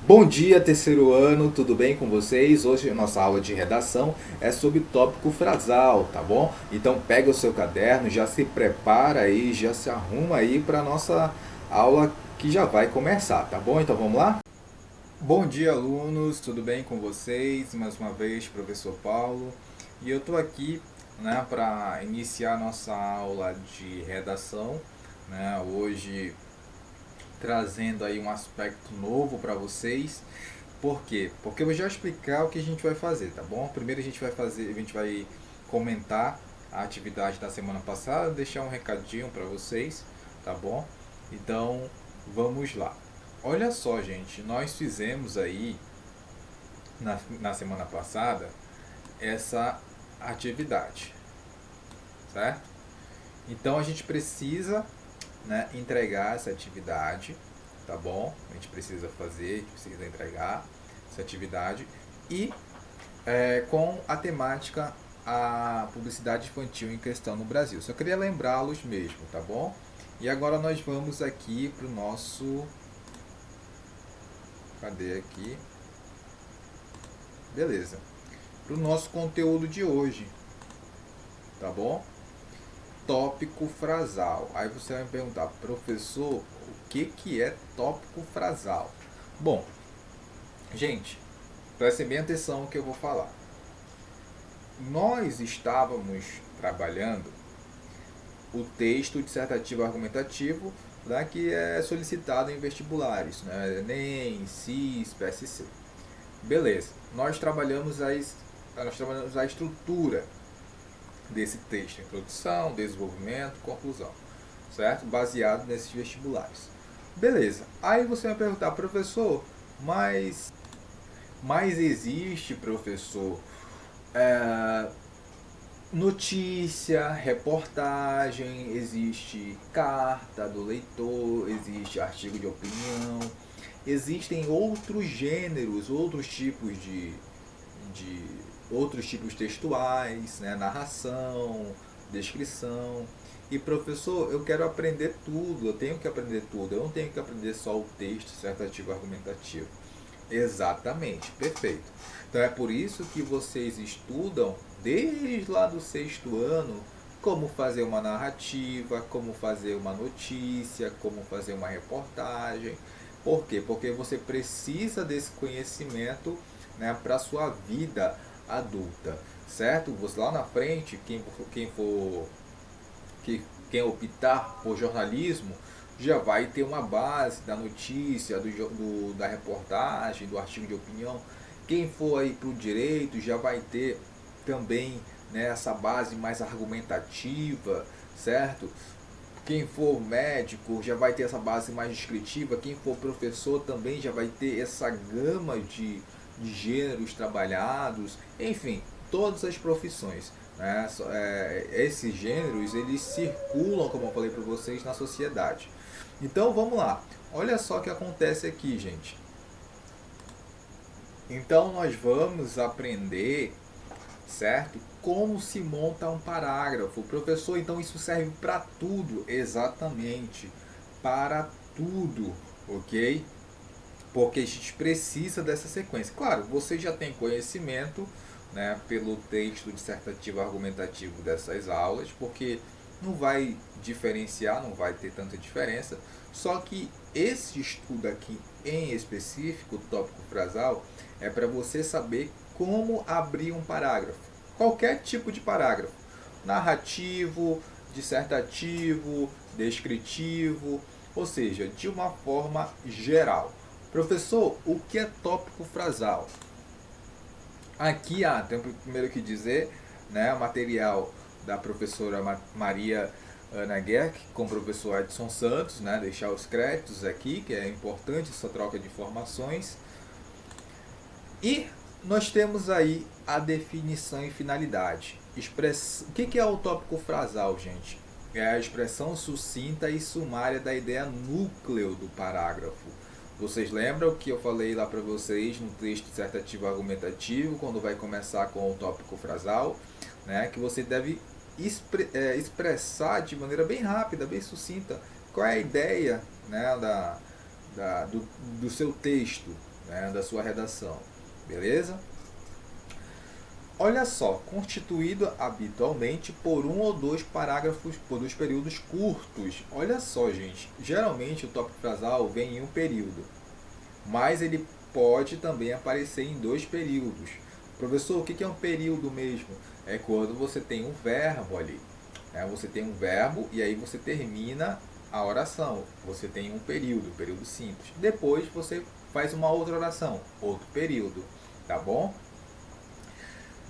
Bom dia, terceiro ano, tudo bem com vocês? Hoje a nossa aula de redação é sobre o tópico frasal, tá bom? Então pega o seu caderno, já se prepara aí, já se arruma aí para a nossa aula que já vai começar, tá bom? Então vamos lá? Bom dia, alunos, tudo bem com vocês? Mais uma vez, professor Paulo. E eu estou aqui, né, para iniciar nossa aula de redação, né? Hoje trazendo aí um aspecto novo para vocês. Por quê? Porque eu vou já explicar o que a gente vai fazer, tá bom? Primeiro a gente vai comentar a atividade da semana passada, deixar um recadinho para vocês, tá bom? Então, vamos lá. Olha só, gente, nós fizemos aí na semana passada essa atividade, certo? Então a gente precisa, né, entregar essa atividade, tá bom? A gente precisa fazer, a gente precisa entregar essa atividade e com a temática a publicidade infantil em questão no Brasil. Só queria lembrá-los mesmo, tá bom? E agora nós vamos aqui para o nosso... Cadê aqui? Beleza. Para o nosso conteúdo de hoje, tá bom? Tópico frasal. Aí você vai me perguntar, professor, o que é tópico frasal? Bom, gente, prestem bem atenção no que eu vou falar. Nós estávamos trabalhando o texto dissertativo argumentativo, né, que é solicitado em vestibulares, né, Enem, CIS, PSC. Beleza, nós trabalhamos a estrutura desse texto, introdução, desenvolvimento, conclusão, certo? Baseado nesses vestibulares. Beleza, aí você vai perguntar, professor, mas existe, professor, é, notícia, reportagem, existe carta do leitor, existe artigo de opinião, existem outros gêneros, de outros tipos textuais, né? Narração, descrição. E professor, eu quero aprender tudo, eu tenho que aprender tudo, eu não tenho que aprender só o texto dissertativo argumentativo. Exatamente, perfeito. Então é por isso que vocês estudam desde lá do sexto ano como fazer uma narrativa, como fazer uma notícia, como fazer uma reportagem. Por quê? Porque você precisa desse conhecimento, né, para a sua vida adulta, certo? Você lá na frente, quem for que quem optar por jornalismo já vai ter uma base da notícia, da reportagem, do artigo de opinião. Quem for aí para o direito já vai ter também, né, essa base mais argumentativa, certo? Quem for médico já vai ter essa base mais descritiva. Quem for professor também já vai ter essa gama de gêneros trabalhados. Enfim, todas as profissões, né? Esses gêneros eles circulam, como eu falei para vocês, na sociedade. Então vamos lá. Olha só o que acontece aqui, gente. Então nós vamos aprender, certo? Como se monta um parágrafo. Professor, então isso serve para tudo? Exatamente, para tudo, ok? Porque a gente precisa dessa sequência. Claro, você já tem conhecimento, né, pelo texto dissertativo argumentativo dessas aulas, porque não vai diferenciar, não vai ter tanta diferença. Só que esse estudo aqui em específico, o tópico frasal, é para você saber como abrir um parágrafo. Qualquer tipo de parágrafo. Narrativo, dissertativo, descritivo, ou seja, de uma forma geral. Professor, o que é tópico frasal? Aqui tem primeiro que dizer, né, material da professora Maria Ana Guerck com o professor Edson Santos, né, deixar os créditos aqui, que é importante essa troca de informações. E nós temos aí a definição e finalidade. O que é o tópico frasal, gente? É a expressão sucinta e sumária da ideia núcleo do parágrafo. Vocês lembram que eu falei lá para vocês no texto dissertativo argumentativo, quando vai começar com o tópico frasal, né, que você deve expressar de maneira bem rápida, bem sucinta, qual é a ideia, né, do seu texto. né, da sua redação. Beleza? Olha só, constituído habitualmente por um ou dois parágrafos, por dois períodos curtos. Olha só, gente, geralmente o tópico frasal vem em um período, mas ele pode também aparecer em dois períodos. Professor, o que é um período mesmo? É quando você tem um verbo ali, né? Você tem um verbo e aí você termina a oração. Você tem um período simples. Depois você faz uma outra oração, outro período, tá bom?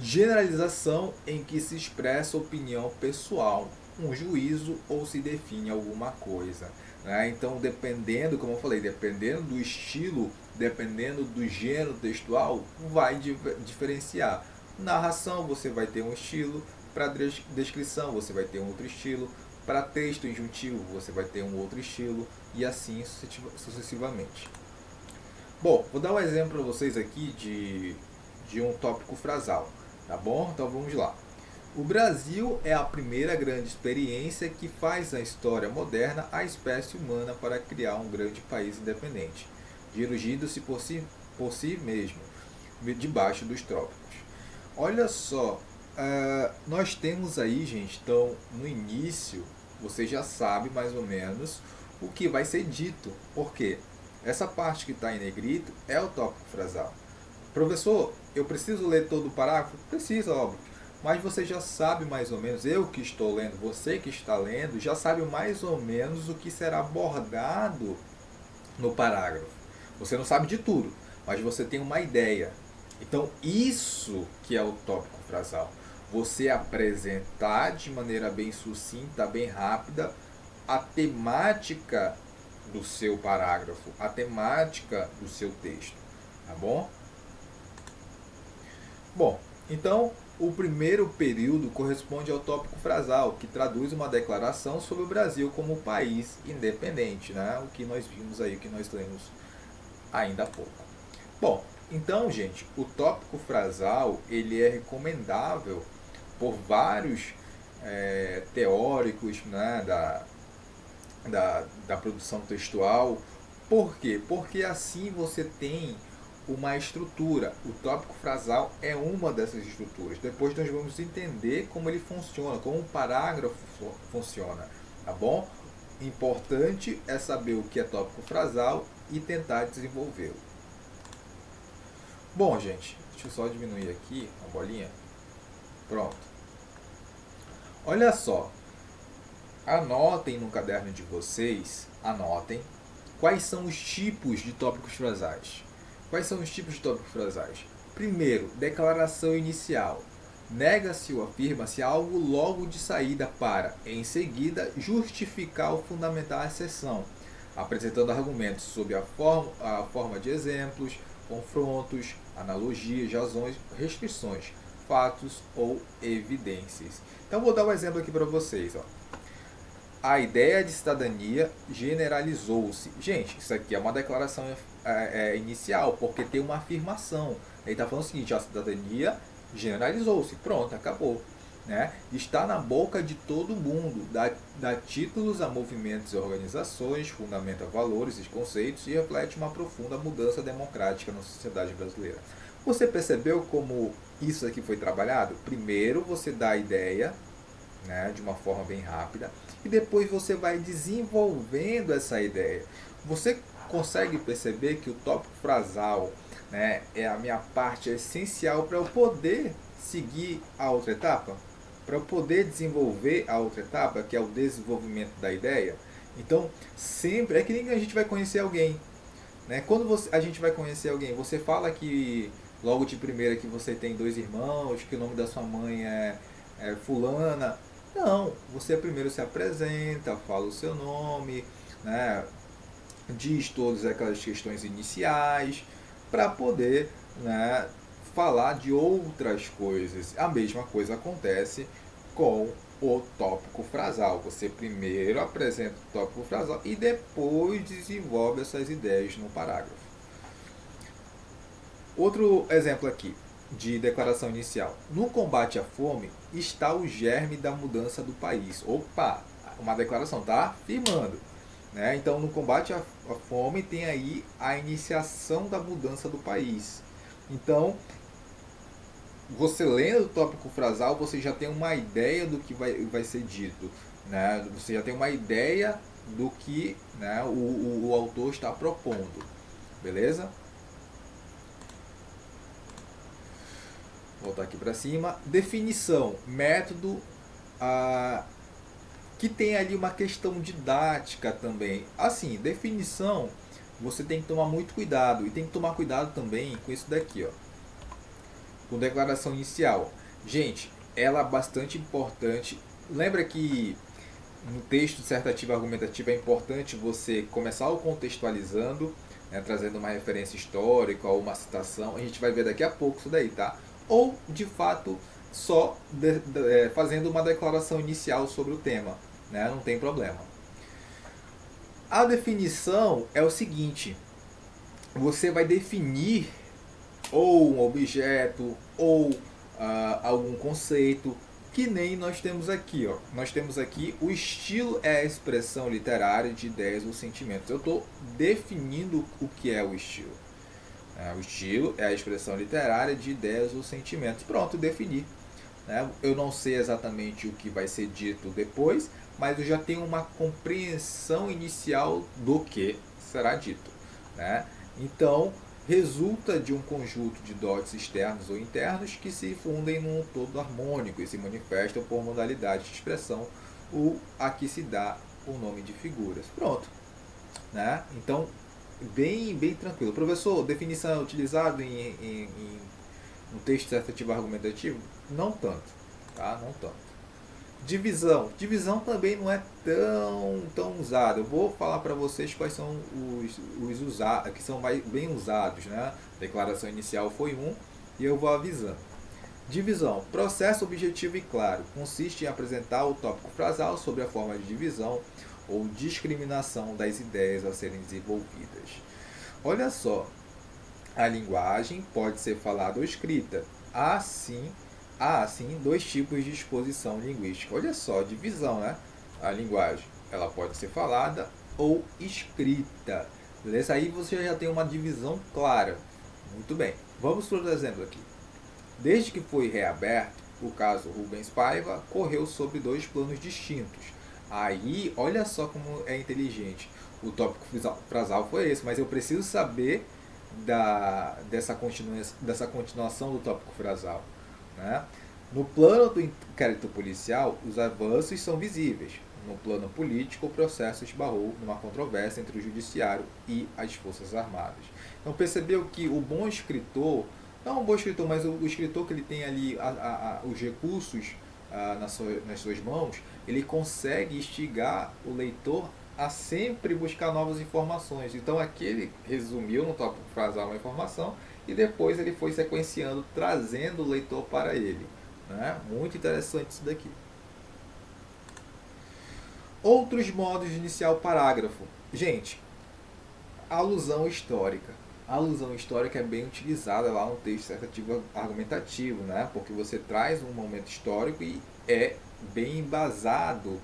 Generalização em que se expressa opinião pessoal, um juízo ou se define alguma coisa, né? Então, dependendo, como eu falei, dependendo do estilo, dependendo do gênero textual, vai diferenciar. Narração, você vai ter um estilo, para descrição, você vai ter um outro estilo, para texto injuntivo, você vai ter um outro estilo, e assim sucessivamente. Bom, vou dar um exemplo para vocês aqui de um tópico frasal. Tá bom? Então vamos lá. O Brasil é a primeira grande experiência que faz na história moderna a espécie humana para criar um grande país independente, dirigindo-se por si mesmo, debaixo dos trópicos. Olha só, nós temos aí, gente, então no início, você já sabe mais ou menos o que vai ser dito. Por quê? Essa parte que está em negrito é o tópico frasal. Professor, eu preciso ler todo o parágrafo? Precisa, óbvio. Mas você já sabe mais ou menos, eu que estou lendo, você que está lendo, já sabe mais ou menos o que será abordado no parágrafo. Você não sabe de tudo, mas você tem uma ideia. Então, isso que é o tópico frasal. Você apresentar de maneira bem sucinta, bem rápida, a temática do seu parágrafo, a temática do seu texto. Tá bom? Bom, então o primeiro período corresponde ao tópico frasal, que traduz uma declaração sobre o Brasil como país independente, né? O que nós vimos aí, o que nós lemos ainda há pouco. Bom, então, gente, o tópico frasal ele é recomendável por vários teóricos, né, da produção textual. Por quê? Porque assim você tem uma estrutura. O tópico frasal é uma dessas estruturas. Depois nós vamos entender como ele funciona, como um parágrafo funciona, tá bom? Importante é saber o que é tópico frasal e tentar desenvolvê-lo. Bom, gente, deixa eu só diminuir aqui a bolinha. Pronto. Olha só. Anotem no caderno de vocês, anotem quais são os tipos de tópicos frasais. Quais são os tipos de tópicos frasais? Primeiro, declaração inicial. Nega-se ou afirma-se algo logo de saída para, em seguida, justificar ou fundamentar a asserção, apresentando argumentos sobre a forma de exemplos, confrontos, analogias, razões, restrições, fatos ou evidências. Então vou dar um exemplo aqui para vocês. A ideia de cidadania generalizou-se. Gente, isso aqui é uma declaração inicial, porque tem uma afirmação. Ele está falando o seguinte, a cidadania generalizou-se. Pronto, acabou. Né? Está na boca de todo mundo, dá títulos a movimentos e organizações, fundamenta valores e conceitos e reflete uma profunda mudança democrática na sociedade brasileira. Você percebeu como isso aqui foi trabalhado? Primeiro você dá a ideia, né, de uma forma bem rápida, e depois você vai desenvolvendo essa ideia. Você consegue perceber que o tópico frasal, né, é a minha parte essencial para eu poder seguir a outra etapa? Para eu poder desenvolver a outra etapa, que é o desenvolvimento da ideia? Então, sempre, é que nem a gente vai conhecer alguém. Né? Quando a gente vai conhecer alguém, você fala que, logo de primeira, que você tem 2 irmãos, que o nome da sua mãe é fulana. Não, você primeiro se apresenta, fala o seu nome, né, diz todas aquelas questões iniciais, para poder, né, falar de outras coisas. A mesma coisa acontece com o tópico frasal. Você primeiro apresenta o tópico frasal e depois desenvolve essas ideias no parágrafo. Outro exemplo aqui de declaração inicial. No combate à fome está o germe da mudança do país. Opa, uma declaração, tá afirmando. né? Então, no combate à fome tem aí a iniciação da mudança do país. Então, você lendo o tópico frasal, você já tem uma ideia do que vai ser dito, né? Você já tem uma ideia do que, né, o autor está propondo, beleza? Voltar aqui para cima. Definição, método, a, que tem ali uma questão didática também. Assim, definição, você tem que tomar muito cuidado. E tem que tomar cuidado também com isso daqui, ó. Com declaração inicial. Gente, ela é bastante importante. Lembra que no texto dissertativo argumentativo é importante você começar o contextualizando, né, trazendo uma referência histórica ou uma citação. A gente vai ver daqui a pouco isso daí, tá? Ou, de fato, só fazendo uma declaração inicial sobre o tema, né? Não tem problema. A definição é o seguinte: você vai definir ou um objeto ou algum conceito, que nem nós temos aqui, ó. Nós temos aqui: o estilo é a expressão literária de ideias ou sentimentos. Eu estou definindo o que é o estilo. O estilo é a expressão literária de ideias ou sentimentos. Pronto, defini. Eu não sei exatamente o que vai ser dito depois, mas eu já tenho uma compreensão inicial do que será dito, né? Então, resulta de um conjunto de dotes externos ou internos que se fundem num todo harmônico e se manifestam por modalidade de expressão, a que se dá o nome de figuras. Pronto, né? Então, bem tranquilo. Professor, definição é utilizada em um texto dissertativo argumentativo? Não tanto, tá? Não tanto. Divisão. Divisão também não é tão usada. Eu vou falar para vocês quais são os usados, que são bem usados, né? Declaração inicial foi um e eu vou avisando. Divisão. Processo objetivo e claro. Consiste em apresentar o tópico frasal sobre a forma de divisão ou discriminação das ideias a serem desenvolvidas. Olha só, a linguagem pode ser falada ou escrita. Há assim dois tipos de exposição linguística. Olha só, divisão, né? A linguagem, ela pode ser falada ou escrita. Beleza? Aí você já tem uma divisão clara. Muito bem. Vamos para o exemplo aqui. Desde que foi reaberto, o caso Rubens Paiva correu sobre dois planos distintos. Aí, olha só como é inteligente. O tópico frasal foi esse, mas eu preciso saber dessa continuação do tópico frasal, né? No plano do inquérito policial, os avanços são visíveis. No plano político, o processo esbarrou numa controvérsia entre o judiciário e as Forças Armadas. Então percebeu que o bom escritor, não um bom escritor, mas o escritor que ele tem ali os recursos nas suas mãos, ele consegue instigar o leitor a sempre buscar novas informações. Então aqui ele resumiu no tópico frasal uma informação e depois ele foi sequenciando, trazendo o leitor para ele, né? Muito interessante isso daqui. Outros modos de iniciar o parágrafo. Gente, alusão histórica. A alusão histórica é bem utilizada lá no texto dissertativo argumentativo, né? Porque você traz um momento histórico e é bem embasado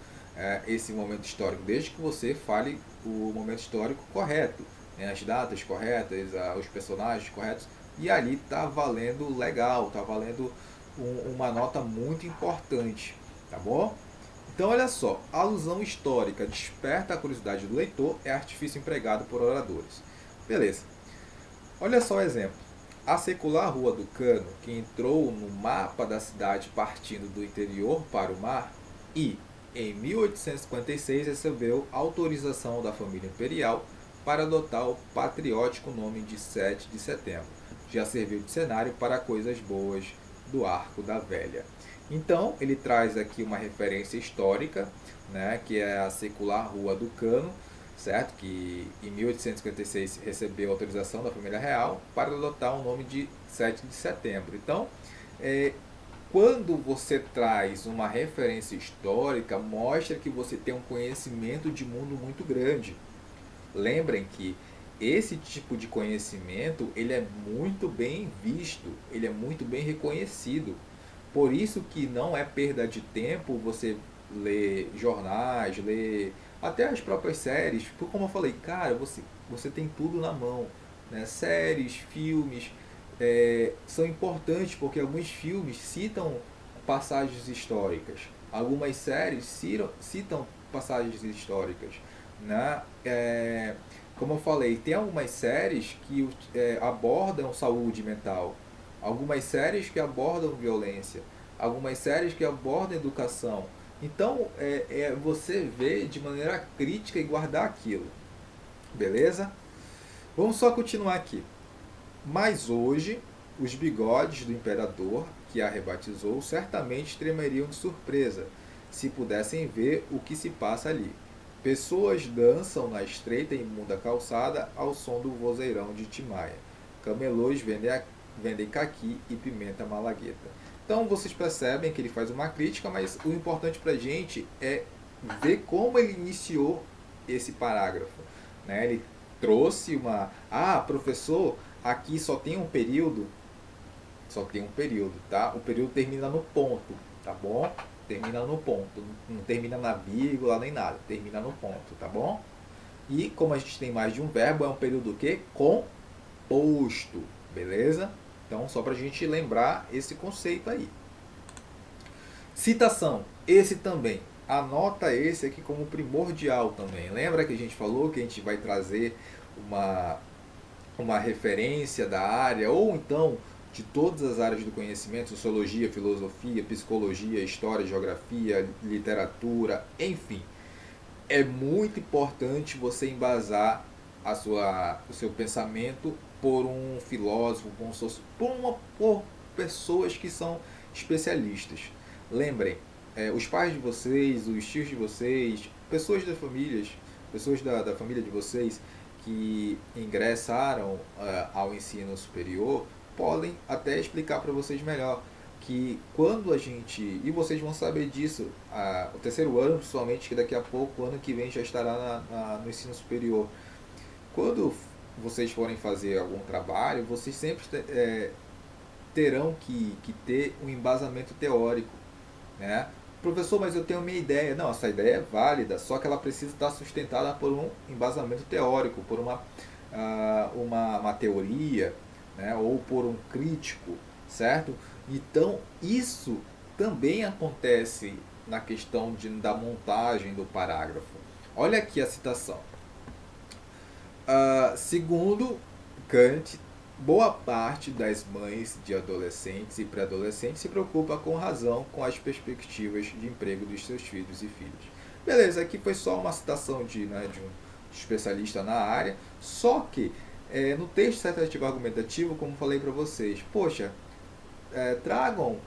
esse momento histórico, desde que você fale o momento histórico correto, né? As datas corretas, os personagens corretos, e ali está valendo legal, está valendo uma nota muito importante, tá bom? Então olha só, a alusão histórica desperta a curiosidade do leitor, é artifício empregado por oradores. Beleza. Olha só o exemplo. A secular Rua do Cano, que entrou no mapa da cidade partindo do interior para o mar e, em 1856, recebeu autorização da família imperial para adotar o patriótico nome de 7 de setembro. Já serviu de cenário para coisas boas do Arco da Velha. Então, ele traz aqui uma referência histórica, né, que é a secular Rua do Cano, certo? Que em 1856 recebeu autorização da família real para adotar o nome de 7 de setembro. Então, quando você traz uma referência histórica, mostra que você tem um conhecimento de mundo muito grande. Lembrem que esse tipo de conhecimento, ele é muito bem visto, ele é muito bem reconhecido. Por isso que não é perda de tempo você ler jornais, ler até as próprias séries, porque como eu falei, cara, você tem tudo na mão, né? Séries, filmes, são importantes porque alguns filmes citam passagens históricas, algumas séries citam passagens históricas, né? Como eu falei, tem algumas séries que abordam saúde mental, algumas séries que abordam violência, algumas séries que abordam educação. Então, você vê de maneira crítica e guardar aquilo. Beleza? Vamos só continuar aqui. Mas hoje, os bigodes do imperador, que a rebatizou, certamente tremeriam de surpresa se pudessem ver o que se passa ali. Pessoas dançam na estreita e imunda calçada ao som do vozeirão de Timaya. Camelôs vendem caqui e pimenta malagueta. Então vocês percebem que ele faz uma crítica, mas o importante para a gente é ver como ele iniciou esse parágrafo. Né? Ele trouxe uma... Ah, professor, aqui só tem um período, tá? O período termina no ponto, tá bom? Termina no ponto, não termina na vírgula nem nada, termina no ponto, tá bom? E como a gente tem mais de um verbo, é um período o quê? Composto, beleza? Então, só pra gente lembrar esse conceito aí. Citação, esse também. Anota esse aqui como primordial também. Lembra que a gente falou que a gente vai trazer uma referência da área, ou então de todas as áreas do conhecimento, sociologia, filosofia, psicologia, história, geografia, literatura, enfim. É muito importante você embasar o seu pensamento por um filósofo, por pessoas que são especialistas. Lembrem, os pais de vocês, os tios de vocês, pessoas da família de vocês que ingressaram ao ensino superior, podem até explicar para vocês melhor que quando a gente, e vocês vão saber disso, o terceiro ano, principalmente, que daqui a pouco, o ano que vem já estará no ensino superior. Quando vocês forem fazer algum trabalho, vocês sempre terão que ter um embasamento teórico, né? Professor, mas eu tenho minha ideia. Não, essa ideia é válida, só que ela precisa estar sustentada por um embasamento teórico, por uma teoria, né? Ou por um crítico, certo? Então, isso também acontece na questão da montagem do parágrafo. Olha aqui a citação. Segundo Kant, boa parte das mães de adolescentes e pré-adolescentes se preocupa com razão com as perspectivas de emprego dos seus filhos e filhas. Beleza, aqui foi só uma citação de um especialista na área, só que no texto dissertativo argumentativo, como falei para vocês, poxa, tragam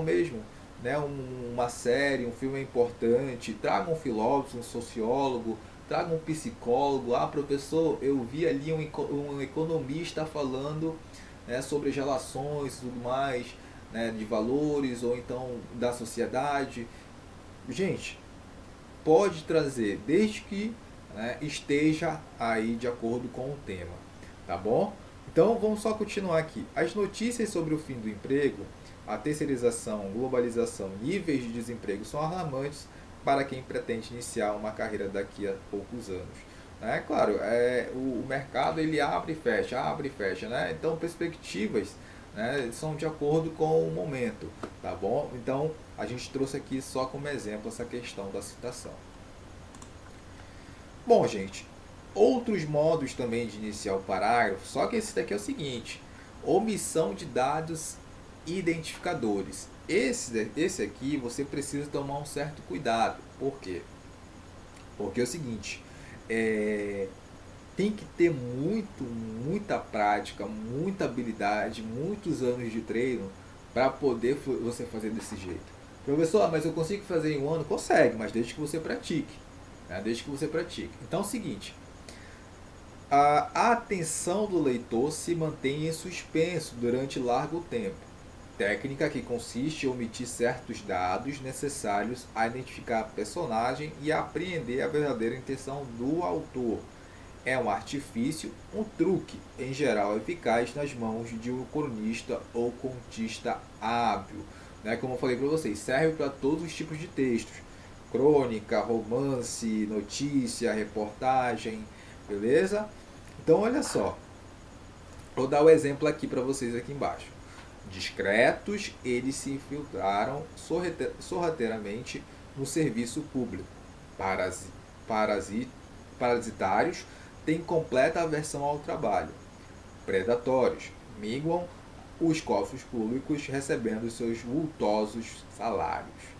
mesmo, né, uma série, um filme importante, tragam um filósofo, um sociólogo, traga um psicólogo. Ah, professor, eu vi ali um economista falando, né, sobre as relações e tudo mais, né, de valores ou então da sociedade. Gente, pode trazer, desde que, né, esteja aí de acordo com o tema, tá bom? Então vamos só continuar aqui. As notícias sobre o fim do emprego, a terceirização, globalização, níveis de desemprego são alarmantes para quem pretende iniciar uma carreira daqui a poucos anos. Né? Claro, o mercado ele abre e fecha, né? Então perspectivas, né, são de acordo com o momento, tá bom? Então a gente trouxe aqui só como exemplo essa questão da citação. Bom, gente, outros modos também de iniciar o parágrafo, só que esse daqui é o seguinte: omissão de dados identificadores. Esse aqui você precisa tomar um certo cuidado. Por quê? Porque é o seguinte, tem que ter muita prática, muita habilidade, muitos anos de treino para poder você fazer desse jeito. Professor, mas eu consigo fazer em um ano? Consegue, mas desde que você pratique. Né? Desde que você pratique. Então é o seguinte, a atenção do leitor se mantém em suspenso durante largo tempo. Técnica que consiste em omitir certos dados necessários a identificar a personagem e a apreender a verdadeira intenção do autor. É um artifício, um truque, em geral eficaz nas mãos de um cronista ou contista hábil. Né? Como eu falei para vocês, serve para todos os tipos de textos. crônica, romance, notícia, reportagem, beleza? Então olha só, vou dar o exemplo aqui para vocês aqui embaixo. Discretos, eles se infiltraram sorrateiramente no serviço público. Parasitários têm completa aversão ao trabalho. Predatórios minguam os cofres públicos recebendo seus vultosos salários.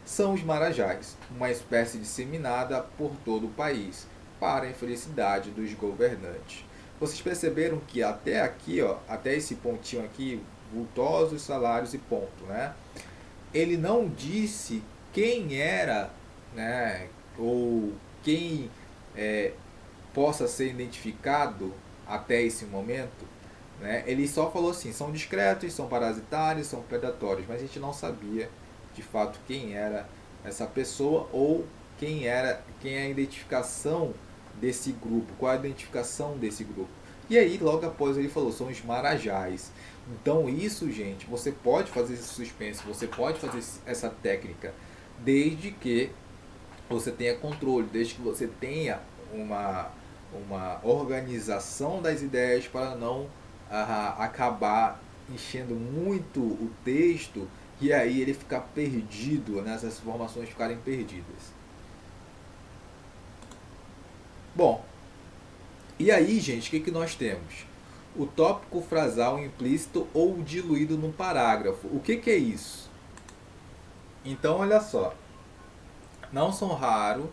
São os marajás, uma espécie disseminada por todo o país, para a infelicidade dos governantes. Vocês perceberam que até aqui, ó, até esse pontinho aqui, vultosos salários e ponto, né? Ele não disse quem era, né, ou quem possa ser identificado até esse momento, né? Ele só falou assim, são discretos, são parasitários, são predatórios, mas a gente não sabia de fato quem era essa pessoa ou quem é a identificação desse grupo, qual a identificação desse grupo. E aí, logo após ele falou, são os marajás. Então isso, gente, você pode fazer esse suspense, você pode fazer essa técnica, desde que você tenha controle, desde que você tenha uma organização das ideias para não acabar enchendo muito o texto e aí ele ficar perdido, né, essas informações ficarem perdidas. Bom, e aí, gente, o que nós temos? O tópico frasal implícito ou diluído no parágrafo. O que é isso? Então, olha só. Não são raros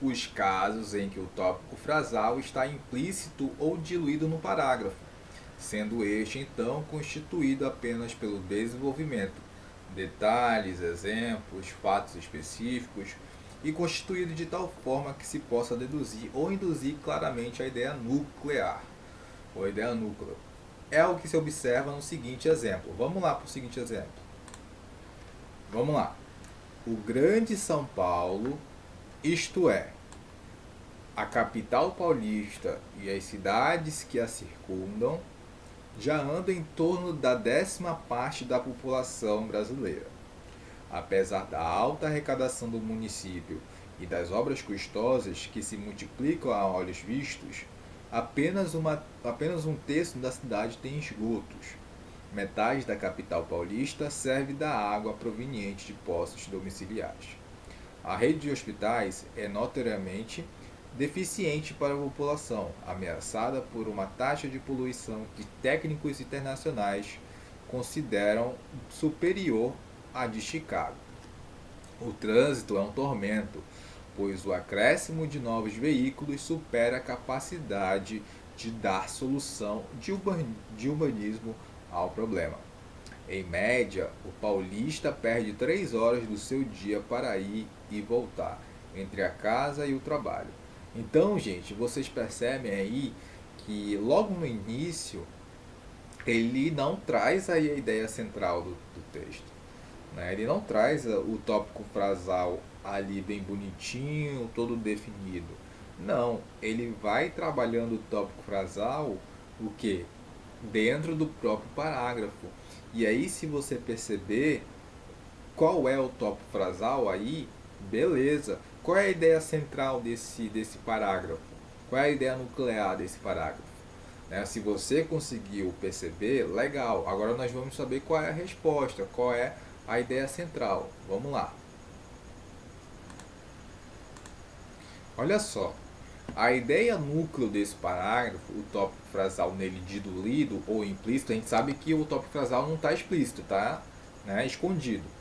os casos em que o tópico frasal está implícito ou diluído no parágrafo, sendo este, então, constituído apenas pelo desenvolvimento, detalhes, exemplos, fatos específicos, e constituído de tal forma que se possa deduzir ou induzir claramente a ideia nuclear, ou ideia núcleo. É o que se observa no seguinte exemplo. Vamos lá para o seguinte exemplo. Vamos lá. O Grande São Paulo, isto é, a capital paulista e as cidades que a circundam, já andam em torno da 10ª parte da população brasileira. Apesar da alta arrecadação do município e das obras custosas que se multiplicam a olhos vistos, apenas um terço da cidade tem esgotos. Metade da capital paulista serve da água proveniente de poços domiciliares. A rede de hospitais é notoriamente deficiente para a população, ameaçada por uma taxa de poluição que técnicos internacionais consideram superior à de Chicago. O trânsito é um tormento, pois o acréscimo de novos veículos supera a capacidade de dar solução de urbanismo ao problema. Em média, o paulista perde 3 horas do seu dia para ir e voltar, entre a casa e o trabalho. Então, gente, vocês percebem aí que logo no início ele não traz aí a ideia central do texto, né? Ele não traz o tópico frasal ali bem bonitinho, todo definido. Não, ele vai trabalhando o tópico frasal, o que? Dentro do próprio parágrafo. E aí, se você perceber qual é o tópico frasal aí, beleza. Qual é a ideia central desse parágrafo? Qual é a ideia nuclear desse parágrafo? Né? Se você conseguiu perceber, legal. Agora nós vamos saber qual é a resposta, qual é a ideia central. Vamos lá. Olha só. A ideia núcleo desse parágrafo, o tópico frasal nele diluído ou implícito, a gente sabe que o tópico frasal não está explícito, tá? Né? Escondido.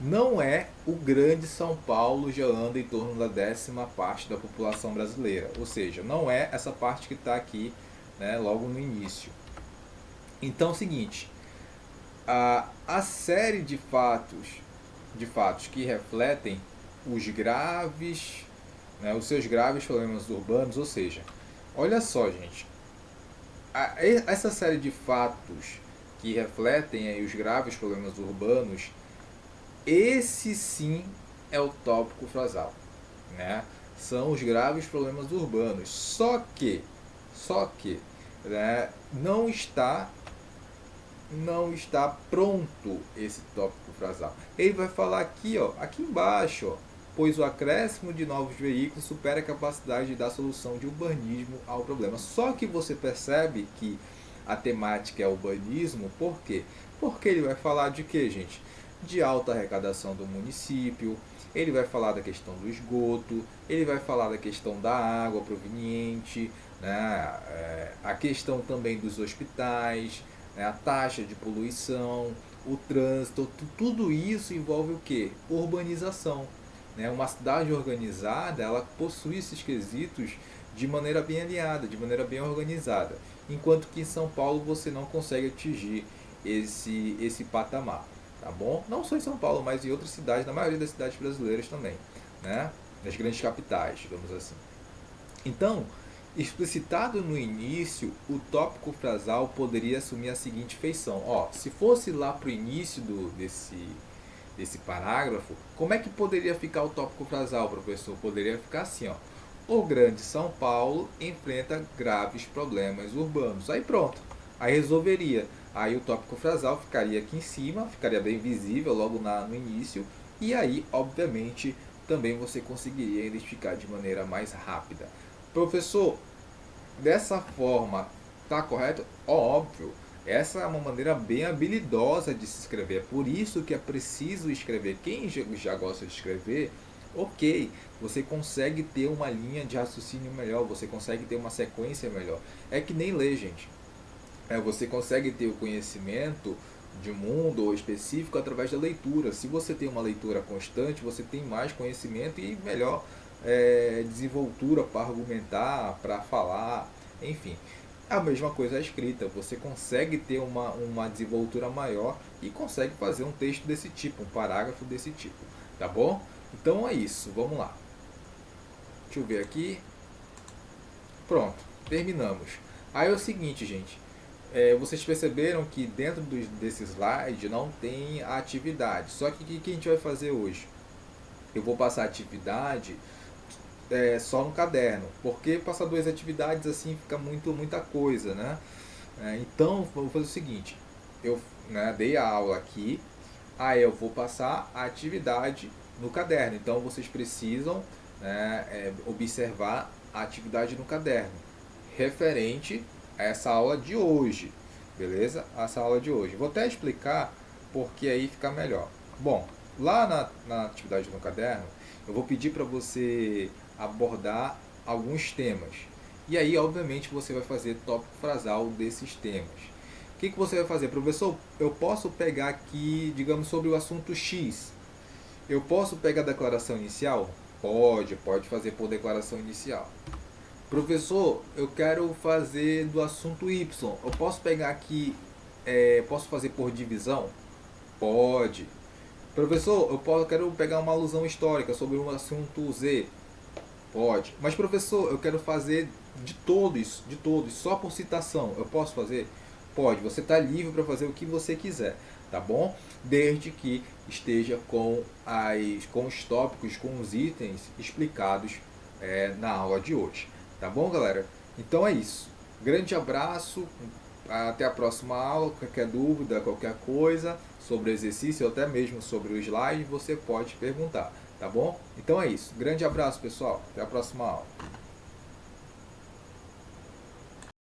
Não é o Grande São Paulo já anda em torno da 10ª parte da população brasileira. Ou seja, não é essa parte que está aqui, né, logo no início. Então é o seguinte, a série de fatos que refletem os graves, né, os seus graves problemas urbanos, ou seja, olha só, gente, essa série de fatos que refletem aí os graves problemas urbanos, esse sim é o tópico frasal, né? São os graves problemas urbanos. Só que, né, não está pronto esse tópico frasal. Ele vai falar aqui, ó, aqui embaixo, ó, pois o acréscimo de novos veículos supera a capacidade da solução de urbanismo ao problema. Só que você percebe que a temática é urbanismo, por quê? Porque ele vai falar de quê, gente? De alta arrecadação do município, ele vai falar da questão do esgoto, ele vai falar da questão da água proveniente, né? A questão também dos hospitais, né? A taxa de poluição, o trânsito, tudo isso envolve o quê? Urbanização. Né? Uma cidade organizada, ela possui esses quesitos de maneira bem alinhada, de maneira bem organizada, enquanto que em São Paulo você não consegue atingir esse patamar, tá bom? Não só em São Paulo, mas em outras cidades, na maioria das cidades brasileiras também, né? Nas grandes capitais, digamos assim. Então, explicitado no início, o tópico frasal poderia assumir a seguinte feição. Ó, se fosse lá para o início desse parágrafo, como é que poderia ficar o tópico frasal, professor? Poderia ficar assim, ó. O Grande São Paulo enfrenta graves problemas urbanos. Aí pronto, aí resolveria. Aí o tópico frasal ficaria aqui em cima, ficaria bem visível logo no início, e aí, obviamente, também você conseguiria identificar de maneira mais rápida. Professor, dessa forma, tá correto? Óbvio, essa é uma maneira bem habilidosa de se escrever. É por isso que é preciso escrever. Quem já gosta de escrever, ok, você consegue ter uma linha de raciocínio melhor, você consegue ter uma sequência melhor. É que nem ler, gente. Você consegue ter o conhecimento de mundo ou específico através da leitura. Se você tem uma leitura constante, você tem mais conhecimento e melhor desenvoltura para argumentar, para falar, enfim. A mesma coisa a escrita, você consegue ter uma desenvoltura maior e consegue fazer um texto desse tipo, um parágrafo desse tipo, tá bom? Então é isso, vamos lá. Deixa eu ver aqui. Pronto, terminamos. Aí é o seguinte, gente. Vocês perceberam que dentro desse slide não tem a atividade. Só que o que a gente vai fazer hoje? Eu vou passar a atividade só no caderno. Porque passar duas atividades assim fica muita coisa, né? Então, vou fazer o seguinte. Eu dei a aula aqui. Aí eu vou passar a atividade no caderno. Então, vocês precisam observar a atividade no caderno. Referente a essa aula de hoje. Beleza? Essa aula de hoje. Vou até explicar porque aí fica melhor. Bom, lá na atividade no caderno, eu vou pedir para você abordar alguns temas. E aí, obviamente, você vai fazer tópico frasal desses temas. O que você vai fazer? Professor, eu posso pegar aqui, digamos, sobre o assunto X. Eu posso pegar a declaração inicial? Pode fazer por declaração inicial. Professor, eu quero fazer do assunto Y. Eu posso pegar aqui, posso fazer por divisão? Pode. Professor, quero pegar uma alusão histórica sobre um assunto Z. Pode. Mas professor, eu quero fazer de todos, só por citação. Eu posso fazer? Pode. Você está livre para fazer o que você quiser, tá bom? Desde que esteja com os tópicos, com os itens explicados na aula de hoje. Tá bom, galera? Então é isso. Grande abraço. Até a próxima aula. Qualquer dúvida, qualquer coisa sobre o exercício ou até mesmo sobre o slide, você pode perguntar. Tá bom? Então é isso. Grande abraço, pessoal. Até a próxima aula.